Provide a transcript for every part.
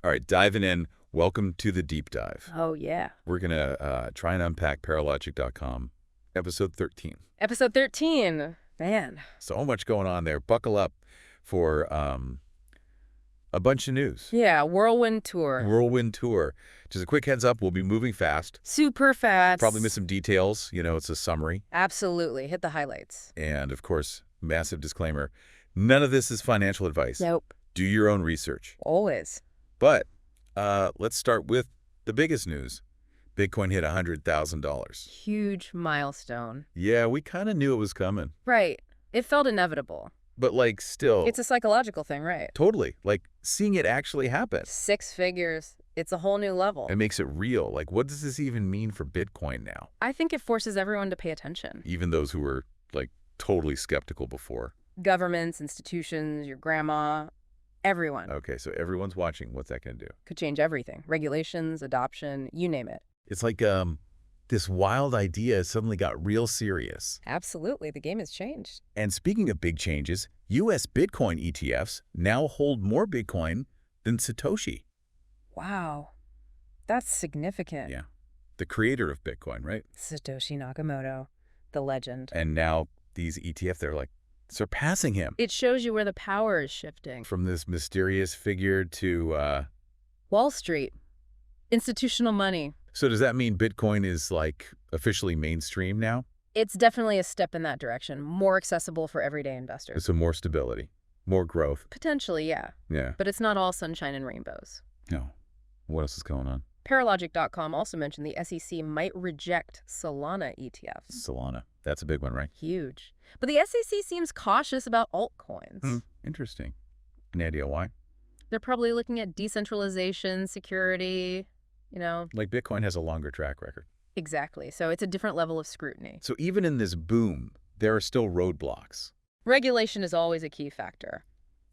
All right, diving in. Welcome to the deep dive. Oh, yeah. We're going to try and unpack Paralogic.com, episode 13. Episode 13. Man. So much going on there. Buckle up for a bunch of news. Yeah, whirlwind tour. Whirlwind tour. Just a quick heads up, we'll be moving fast. Super fast. Probably miss some details. You know, it's a summary. Absolutely. Hit the highlights. And, of course, massive disclaimer, none of this is financial advice. Nope. Do your own research. Always. But let's start with the biggest news. Bitcoin hit $100,000. Huge milestone. Yeah, we kind of knew it was coming. Right. It felt inevitable. But, like, still... It's a psychological thing, right? Totally. Like, seeing it actually happen. 6 figures. It's a whole new level. It makes it real. Like, what does this even mean for Bitcoin now? I think it forces everyone to pay attention. Even those who were, like, totally skeptical before. Governments, institutions, your grandma, everyone. Okay, so everyone's watching. What's that going to do? Could change everything. Regulations, adoption, you name it. It's like this wild idea suddenly got real serious. Absolutely. The game has changed. And speaking of big changes, U.S. Bitcoin ETFs now hold more Bitcoin than Satoshi. Wow. That's significant. Yeah. The creator of Bitcoin, right? Satoshi Nakamoto, the legend. And now these ETFs, they're like surpassing him. It shows you where the power is shifting. From this mysterious figure to... Wall Street. Institutional money. So does that mean Bitcoin is, like, officially mainstream now? It's definitely a step in that direction. More accessible for everyday investors. So more stability, more growth. Potentially, yeah. Yeah. But it's not all sunshine and rainbows. No. What else is going on? Paralogic.com also mentioned the SEC might reject Solana ETFs. Solana. That's a big one, right? Huge. But the SEC seems cautious about altcoins. Interesting. Any idea why? They're probably looking at decentralization, security, you know. Like Bitcoin has a longer track record. Exactly. So it's a different level of scrutiny. So even in this boom, there are still roadblocks. Regulation is always a key factor,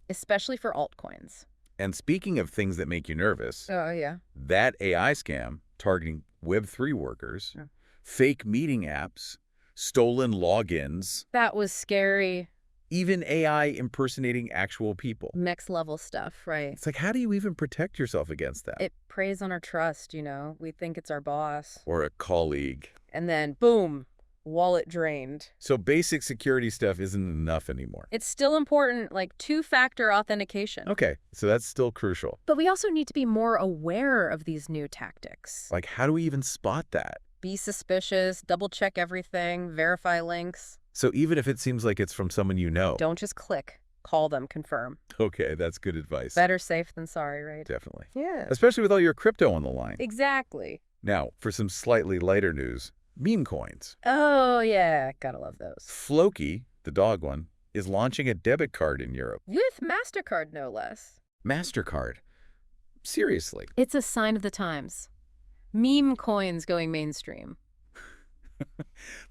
especially for altcoins. And speaking of things that make you nervous, Oh, yeah. that AI scam targeting Web3 workers, fake meeting apps, stolen logins, That was scary. even AI impersonating actual people. Next level stuff, right? It's like, how do you even protect yourself against that? It preys on our trust, you know. We think it's our boss. Or a colleague. And then, boom, wallet drained. So basic security stuff isn't enough anymore. It's still important, like two-factor authentication. Okay, so that's still crucial. But we also need to be more aware of these new tactics. Like, how do we even spot that? Be suspicious, double-check everything, verify links. So even if it seems like it's from someone you know. Don't just click. Call them, confirm. Okay, that's good advice. Better safe than sorry, right? Definitely. Yeah. Especially with all your crypto on the line. Exactly. Now, for some slightly lighter news, meme coins. Oh, yeah. Gotta love those. Floki, the dog one, is launching a debit card in Europe. With MasterCard, no less. MasterCard. Seriously. It's a sign of the times. Meme coins going mainstream.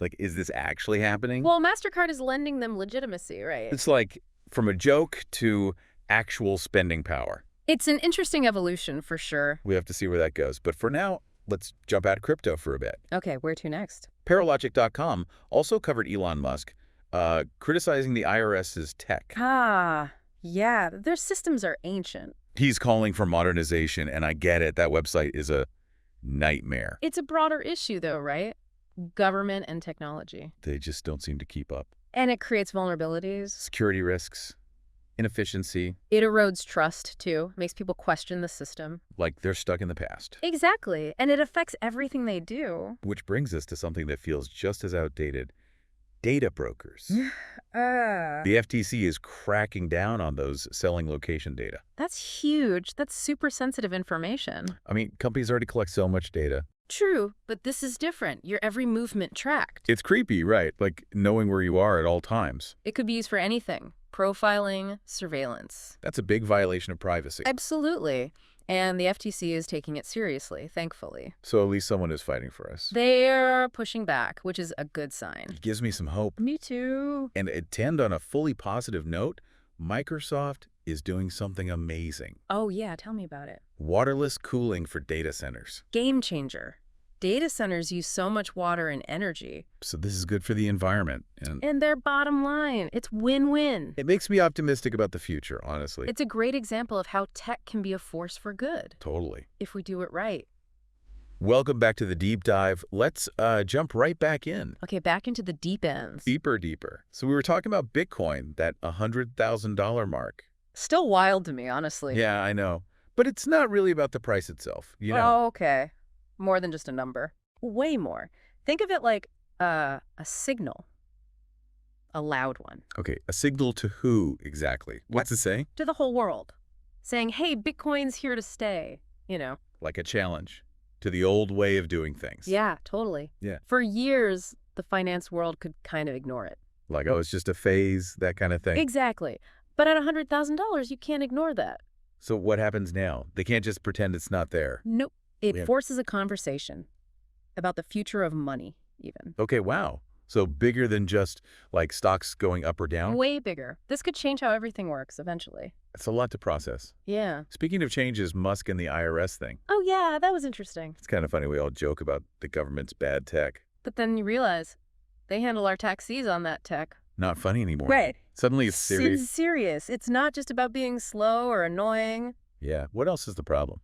Like, is this actually happening? Well, MasterCard is lending them legitimacy, right? It's like from a joke to actual spending power. It's an interesting evolution for sure. We have to see where that goes. But for now, let's jump out of crypto for a bit. Okay, where to next? Paralogic.com also covered Elon Musk criticizing the IRS's tech. Ah, yeah, their systems are ancient. He's calling for modernization, and I get it. That website is a nightmare. It's a broader issue, though, right? Government and technology. They just don't seem to keep up. And it creates vulnerabilities. Security risks, inefficiency. It erodes trust, too. Makes people question the system. Like they're stuck in the past. Exactly. And it affects everything they do. Which brings us to something that feels just as outdated. Data brokers. The FTC is cracking down on those selling location data. That's huge. That's super sensitive information. I mean, companies already collect so much data. True, but this is different. Your every movement tracked. It's creepy, right? Like knowing where you are at all times. It could be used for anything. Profiling, surveillance. That's a big violation of privacy. Absolutely. And the FTC is taking it seriously, thankfully. So at least someone is fighting for us. They're pushing back, which is a good sign. It gives me some hope. Me too. And to end on a fully positive note, Microsoft is doing something amazing. Oh, yeah, tell me about it. Waterless cooling for data centers. Game changer. Data centers use so much water and energy. So this is good for the environment. And their bottom line, it's win-win. It makes me optimistic about the future, honestly. It's a great example of how tech can be a force for good. Totally. If we do it right. Welcome back to the deep dive. Let's jump right back in. Okay, back into the deep ends. Deeper. So we were talking about Bitcoin, that $100,000 mark. Still wild to me, honestly. Yeah, I know. But it's not really about the price itself, you know? Oh, okay. More than just a number. Way more. Think of it like a signal. A loud one. Okay, a signal to who exactly? What's it saying? To the whole world. Saying, hey, Bitcoin's here to stay, you know. Like a challenge to the old way of doing things. Yeah, totally. Yeah. For years, the finance world could kind of ignore it. Like, oh, it's just a phase, that kind of thing. Exactly. But at $100,000, you can't ignore that. So what happens now? They can't just pretend it's not there. Nope. It forces a conversation about the future of money, even. Okay, wow. So bigger than just, like, stocks going up or down? Way bigger. This could change how everything works eventually. It's a lot to process. Yeah. Speaking of changes, Musk and the IRS thing. Oh, yeah, that was interesting. It's kind of funny. We all joke about the government's bad tech. But then you realize they handle our taxes on that tech. Not funny anymore. Right. Suddenly it's serious. It's serious. It's not just about being slow or annoying. Yeah. What else is the problem?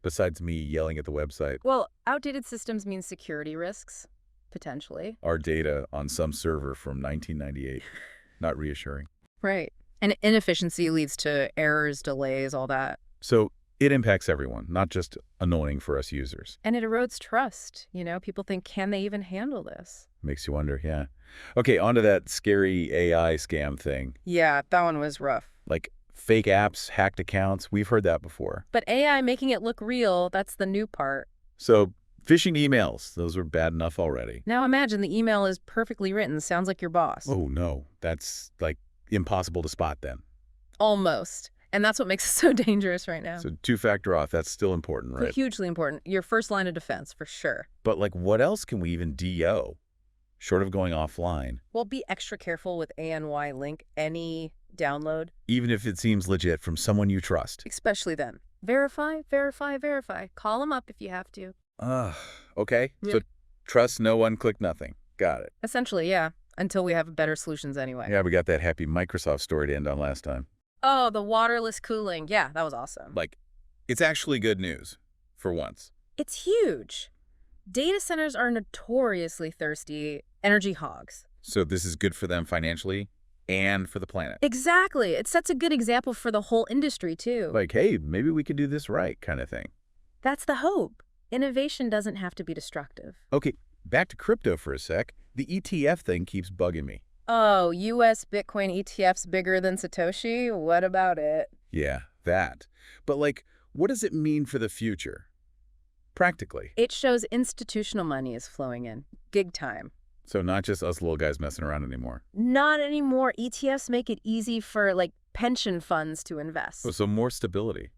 Besides me yelling at the website? Well, outdated systems mean security risks, potentially. Our data on some server from 1998. Not reassuring. Right. And inefficiency leads to errors, delays, all that. So it impacts everyone, not just annoying for us users. And it erodes trust. You know, people think, can they even handle this? Makes you wonder, yeah. Okay, on to that scary AI scam thing. Yeah, that one was rough. Like fake apps, hacked accounts, we've heard that before. But AI making it look real, that's the new part. So phishing emails, those were bad enough already. Now imagine the email is perfectly written, sounds like your boss. Oh no, that's like impossible to spot then. Almost. And that's what makes it so dangerous right now. So two-factor auth, that's still important, right? Hugely important. Your first line of defense, for sure. But like what else can we even DO, short of going offline? Well, be extra careful with ANY link any download. Even if it seems legit from someone you trust. Especially then. Verify, verify, verify. Call them up if you have to. Okay. Yeah. So trust no one, click nothing. Got it. Essentially, yeah. Until we have better solutions anyway. Yeah, we got that happy Microsoft story to end on last time. Oh, the waterless cooling. Yeah, that was awesome. Like, it's actually good news, for once. It's huge. Data centers are notoriously thirsty energy hogs. So this is good for them financially and for the planet. Exactly. It sets a good example for the whole industry, too. Like, hey, maybe we could do this right kind of thing. That's the hope. Innovation doesn't have to be destructive. Okay, back to crypto for a sec. The ETF thing keeps bugging me. Oh, U.S. Bitcoin ETFs bigger than Satoshi? What about it? Yeah, that. But like, what does it mean for the future? Practically. It shows institutional money is flowing in. Gig time. So not just us little guys messing around anymore. Not anymore. ETFs make it easy for, like, pension funds to invest. Oh, so more stability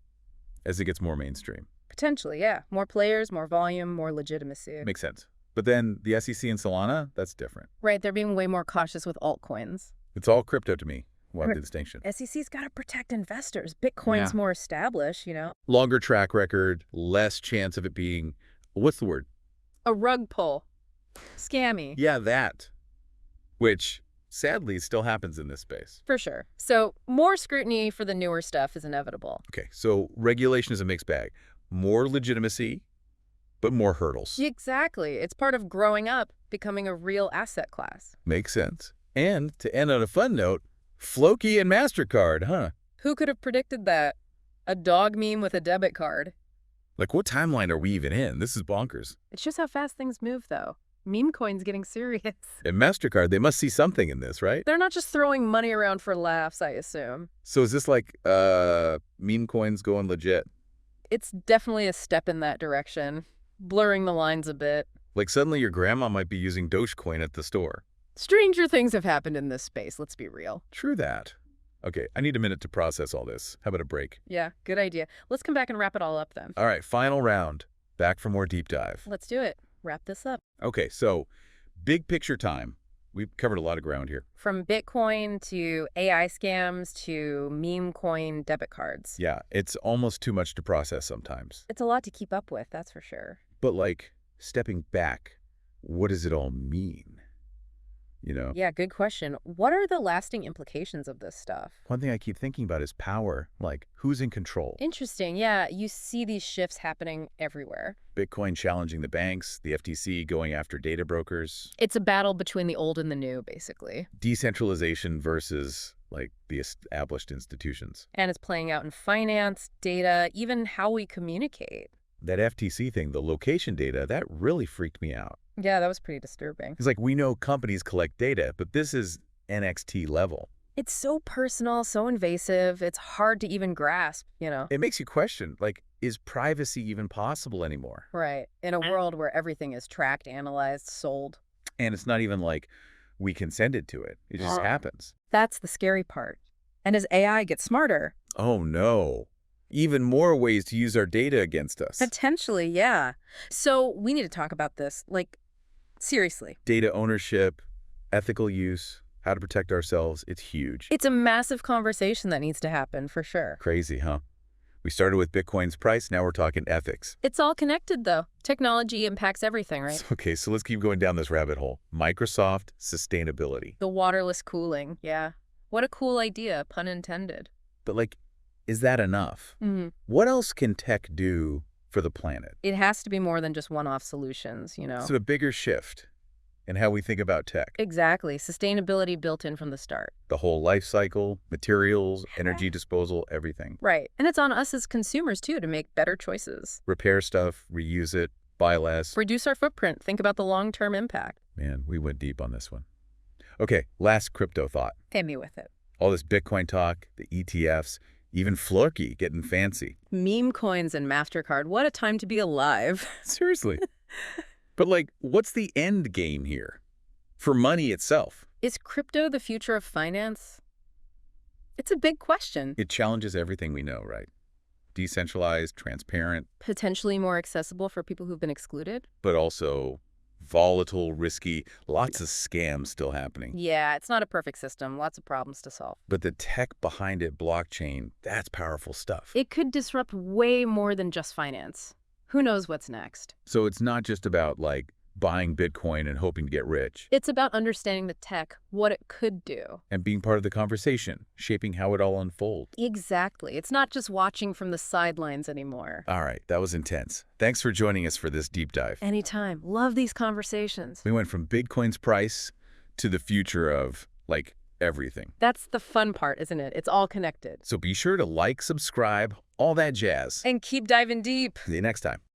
as it gets more mainstream. Potentially, yeah. More players, more volume, more legitimacy. Makes sense. But then the SEC and Solana, that's different. Right, they're being way more cautious with altcoins. It's all crypto to me. What's the distinction? SEC's got to protect investors. Bitcoin's more established, you know. Longer track record, less chance of it being, what's the word? A rug pull. Scammy. Yeah, that. Which, sadly, still happens in this space. For sure. So more scrutiny for the newer stuff is inevitable. Okay, so regulation is a mixed bag. More legitimacy, but more hurdles. Exactly. It's part of growing up, becoming a real asset class. Makes sense. And to end on a fun note, Floki and MasterCard, huh? Who could have predicted that? A dog meme with a debit card. Like, what timeline are we even in? This is bonkers. It's just how fast things move, though. Meme coin's getting serious. And MasterCard, they must see something in this, right? They're not just throwing money around for laughs, I assume. So is this like, meme coins going legit? It's definitely a step in that direction. Blurring the lines a bit. Like suddenly your grandma might be using Dogecoin at the store. Stranger things have happened in this space, let's be real. True that. Okay, I need a minute to process all this. How about a break? Yeah, good idea. Let's come back and wrap it all up then. All right, final round. Back for more deep dive. Let's do it. Wrap this up. Okay, so big picture time. We've covered a lot of ground here. From Bitcoin to AI scams to meme coin debit cards. Yeah, it's almost too much to process sometimes. It's a lot to keep up with, that's for sure. But like, stepping back, what does it all mean? Yeah, good question. What are the lasting implications of this stuff? One thing I keep thinking about is power. Like, who's in control? Interesting. Yeah, you see these shifts happening everywhere. Bitcoin challenging the banks, the FTC going after data brokers. It's a battle between the old and the new, basically. Decentralization versus, like, the established institutions. And it's playing out in finance, data, even how we communicate. That FTC thing, the location data, that really freaked me out. Yeah, that was pretty disturbing. It's like, we know companies collect data, but this is NXT level. It's so personal, so invasive, it's hard to even grasp, It makes you question, like, is privacy even possible anymore? Right. In a world where everything is tracked, analyzed, sold. And it's not even like we consented to it. It just happens. That's the scary part. And as AI gets smarter... Oh, no. Even more ways to use our data against us. Potentially, yeah. So we need to talk about this, like, seriously. Data ownership, ethical use, how to protect ourselves, it's huge. It's a massive conversation that needs to happen, for sure. Crazy, huh? We started with Bitcoin's price, now we're talking ethics. It's all connected, though. Technology impacts everything, right? Okay, so let's keep going down this rabbit hole. Microsoft sustainability. The waterless cooling, yeah. What a cool idea, pun intended. But, like, is that enough? What else can tech do for the planet? It has to be more than just one-off solutions, So a bigger shift in how we think about tech. Exactly. Sustainability built in from the start. The whole life cycle, materials, energy disposal, everything. Right. And it's on us as consumers, too, to make better choices. Repair stuff, reuse it, buy less. Reduce our footprint. Think about the long-term impact. Man, we went deep on this one. Okay, last crypto thought. Hit me with it. All this Bitcoin talk, the ETFs, even Flurky getting fancy. Meme coins and MasterCard. What a time to be alive. Seriously. But, like, what's the end game here? For money itself. Is crypto the future of finance? It's a big question. It challenges everything we know, right? Decentralized, transparent. Potentially more accessible for people who've been excluded. But also volatile, risky, lots of scams still happening. Yeah, it's not a perfect system. Lots of problems to solve. But the tech behind it, blockchain, that's powerful stuff. It could disrupt way more than just finance. Who knows what's next? So it's not just about, like, buying Bitcoin and hoping to get rich. It's about understanding the tech, what it could do. And being part of the conversation, shaping how it all unfolds. Exactly. It's not just watching from the sidelines anymore. All right, that was intense. Thanks for joining us for this deep dive. Anytime. Love these conversations. We went from Bitcoin's price to the future of, like, everything. That's the fun part, isn't it? It's all connected. So be sure to like, subscribe, all that jazz. And keep diving deep. See you next time.